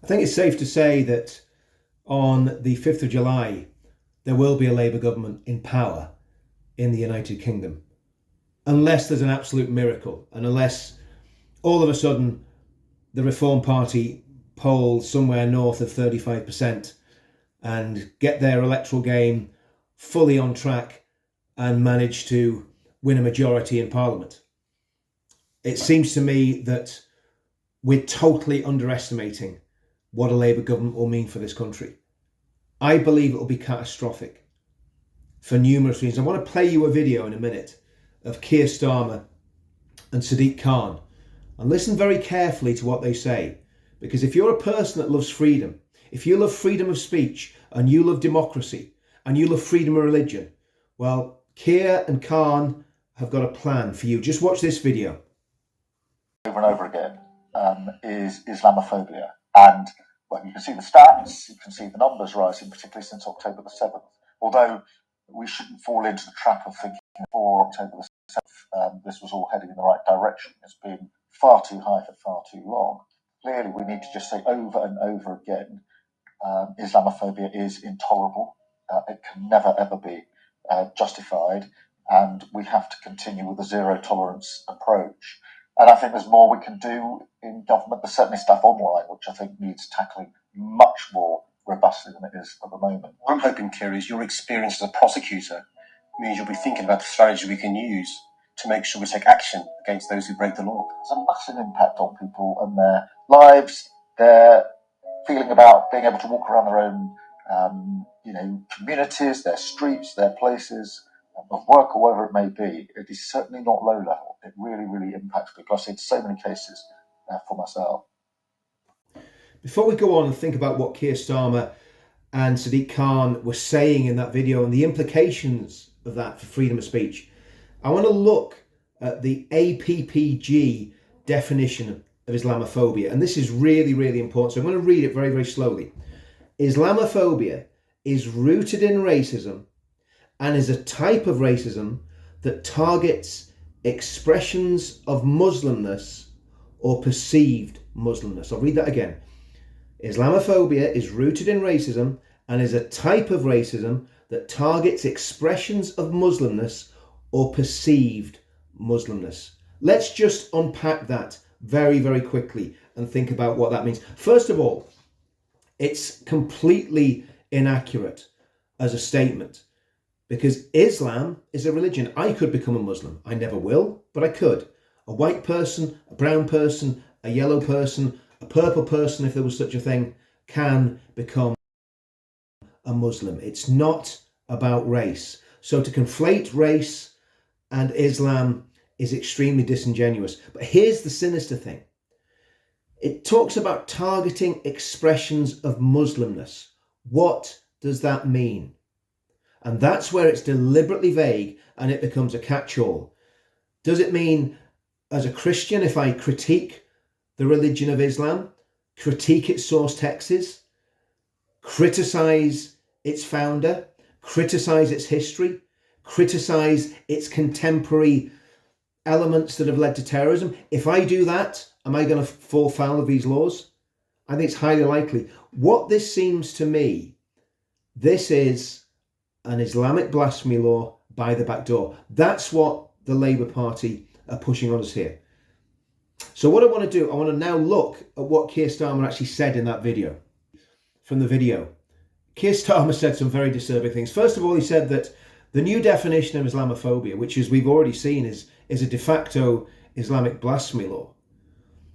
I think it's safe to say that on the 5th of July, there will be a Labour government in power in the United Kingdom, unless there's an absolute miracle, and unless all of a sudden the Reform Party polls somewhere north of 35% and get their electoral game fully on track and manage to win a majority in Parliament. It seems to me that we're totally underestimating what a Labour government will mean for this country. I believe it will be catastrophic for numerous reasons. I want to play you a video in a minute of Keir Starmer and Sadiq Khan, and listen very carefully to what they say, because if you're a person that loves freedom, if you love freedom of speech and you love democracy and you love freedom of religion, well, Keir and Khan have got a plan for you. Just watch this video. Over and over again is Islamophobia, and well, you can see the stats, you can see the numbers rising, particularly since October the 7th. Although we shouldn't fall into the trap of thinking before October the 7th this was all heading in the right direction. It's been far too high for far too long. Clearly, we need to just say over and over again, Islamophobia is intolerable. It can never ever be justified, and we have to continue with a zero tolerance approach. And I think there's more we can do in government. There's certainly stuff online which I think needs tackling much more robustly than it is at the moment. What I'm hoping, Keir, is your experience as a prosecutor means you'll be thinking about the strategy we can use to make sure we take action against those who break the law. There's a massive impact on people and their lives, their feeling about being able to walk around their own communities, their streets, their places of work or whatever it may be. It is certainly not low level. It really, really impacts people. I've seen so many cases for myself. Before we go on and think about what Keir Starmer and Sadiq Khan were saying in that video and the implications of that for freedom of speech, I want to look at the APPG definition of Islamophobia. And this is really, really important. So I'm going to read it very, very slowly. Islamophobia is rooted in racism and is a type of racism that targets expressions of Muslimness or perceived Muslimness. I'll read that again. Islamophobia is rooted in racism and is a type of racism that targets expressions of Muslimness or perceived Muslimness. Let's just unpack that very, very quickly and think about what that means. First of all, it's completely inaccurate as a statement, because Islam is a religion. I could become a Muslim. I never will, but I could. A white person, a brown person, a yellow person, a purple person, if there was such a thing, can become a Muslim. It's not about race. So to conflate race and Islam is extremely disingenuous. But here's the sinister thing. It talks about targeting expressions of Muslimness. What does that mean? And that's where it's deliberately vague and it becomes a catch-all. Does it mean, as a Christian, if I critique the religion of Islam, critique its source texts, criticize its founder, criticize its history, criticize its contemporary elements that have led to terrorism, if I do that, am I going to fall foul of these laws? I think it's highly likely. What this seems to me, this is an Islamic blasphemy law by the back door. That's what the Labour Party are pushing on us here. So what I want to do, I want to now look at what Keir Starmer actually said in that video. From the video, Keir Starmer said some very disturbing things. First of all, he said that the new definition of Islamophobia, which, as we've already seen, is a de facto Islamic blasphemy law.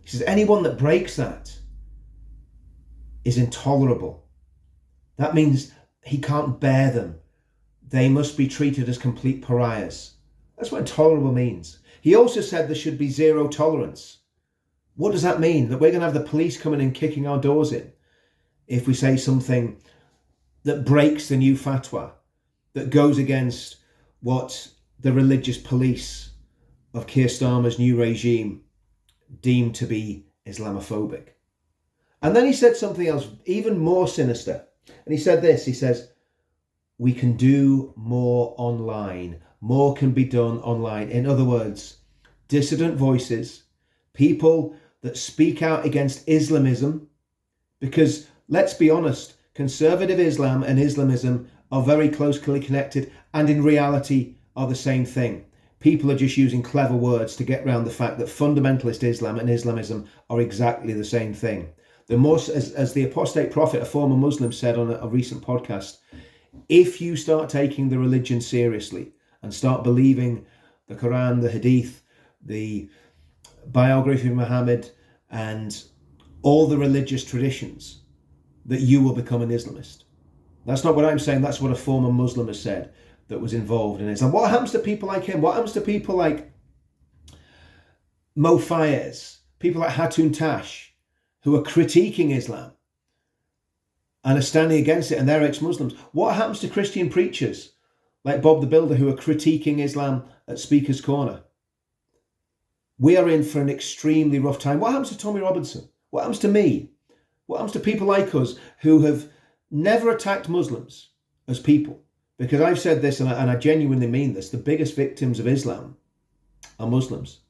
He says anyone that breaks that is intolerable. That means he can't bear them. They must be treated as complete pariahs. That's what intolerable means. He also said there should be zero tolerance. What does that mean? That we're going to have the police coming and kicking our doors in if we say something that breaks the new fatwa, that goes against what the religious police of Keir Starmer's new regime deemed to be Islamophobic. And then he said something else even more sinister. And he said this, he says, we can do more online. More can be done online. In other words, dissident voices, people that speak out against Islamism, Because let's be honest, conservative Islam and Islamism are very closely connected and in reality are the same thing. People are just using clever words to get around the fact that fundamentalist Islam and Islamism are exactly the same thing. The most, as the apostate prophet, a former Muslim, said on a recent podcast, if you start taking the religion seriously and start believing the Quran, the Hadith, the biography of Muhammad, and all the religious traditions, that you will become an Islamist. That's not what I'm saying. That's what a former Muslim has said that was involved in Islam. What happens to people like him? What happens to people like Mo Fayez, people like Hatun Tash, who are critiquing Islam and are standing against it, and they're ex-Muslims? What happens to Christian preachers like Bob the Builder, who are critiquing Islam at Speaker's Corner? We are in for an extremely rough time. What happens to Tommy Robinson? What happens to me? What happens to people like us who have never attacked Muslims as people? Because I've said this, and I genuinely mean this, the biggest victims of Islam are Muslims,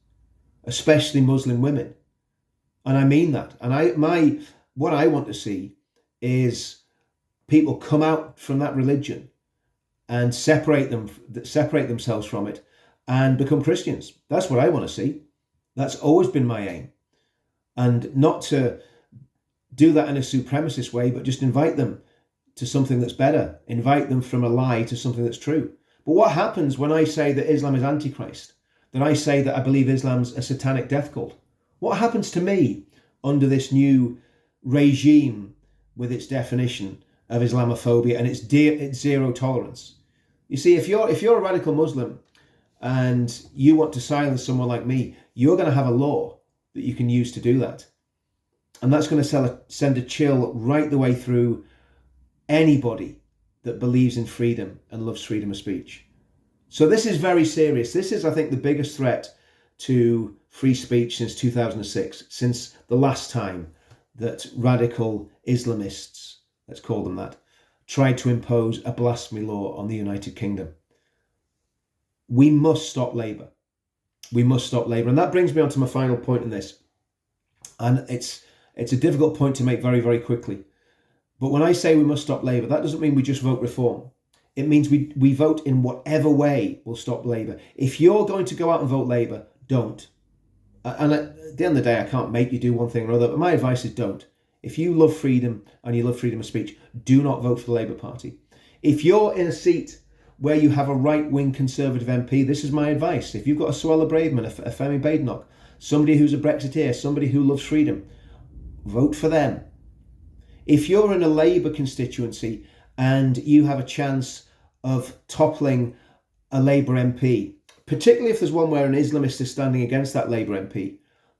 especially Muslim women. And I mean that. And what I want to see is people come out from that religion and separate themselves from it and become Christians. That's what I want to see. That's always been my aim. And not to do that in a supremacist way, but just invite them to something that's better. Invite them from a lie to something that's true. But what happens when I say that Islam is Antichrist? That I say that I believe Islam's a satanic death cult? What happens to me under this new regime with its definition of Islamophobia and its zero tolerance? You see, if you're a radical Muslim and you want to silence someone like me, you're going to have a law that you can use to do that. And that's going to send a chill right the way through anybody that believes in freedom and loves freedom of speech. So this is very serious. This is, I think, the biggest threat to free speech since 2006, since the last time that radical Islamists, let's call them that, tried to impose a blasphemy law on the United Kingdom. We must stop Labour. We must stop Labour. And that brings me on to my final point in this. And it's a difficult point to make very, very quickly. But when I say we must stop Labour, that doesn't mean we just vote reform. It means we vote in whatever way will stop Labour. If you're going to go out and vote Labour, don't. And at the end of the day, I can't make you do one thing or another, but my advice is don't. If you love freedom and you love freedom of speech, do not vote for the Labour Party. If you're in a seat where you have a right-wing Conservative MP, this is my advice. If you've got a Suella Braverman, a Femi Badenoch, somebody who's a Brexiteer, somebody who loves freedom, vote for them. If you're in a Labour constituency and you have a chance of toppling a Labour MP, particularly if there's one where an Islamist is standing against that Labour MP,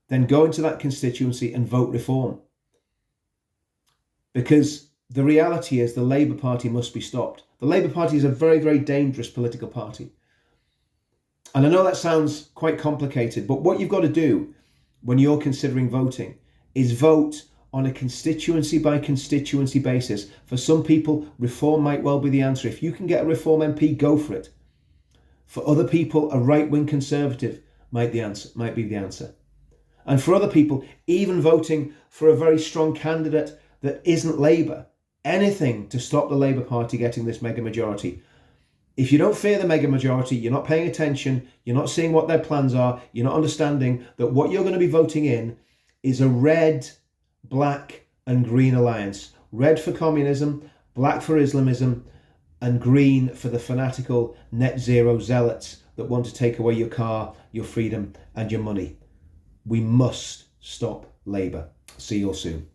then go into that constituency and vote reform. Because the reality is the Labour Party must be stopped. The Labour Party is a very, very dangerous political party. And I know that sounds quite complicated, but what you've got to do when you're considering voting is vote on a constituency by constituency basis. For some people, reform might well be the answer. If you can get a reform MP, go for it. For other people, a right-wing Conservative might be the answer. And for other people, even voting for a very strong candidate that isn't Labour, anything to stop the Labour Party getting this mega majority. If you don't fear the mega majority, you're not paying attention, you're not seeing what their plans are, you're not understanding that what you're going to be voting in is a red, black and green alliance. Red for communism, black for Islamism, and green for the fanatical net zero zealots that want to take away your car, your freedom and your money. We must stop Labour. See you all soon.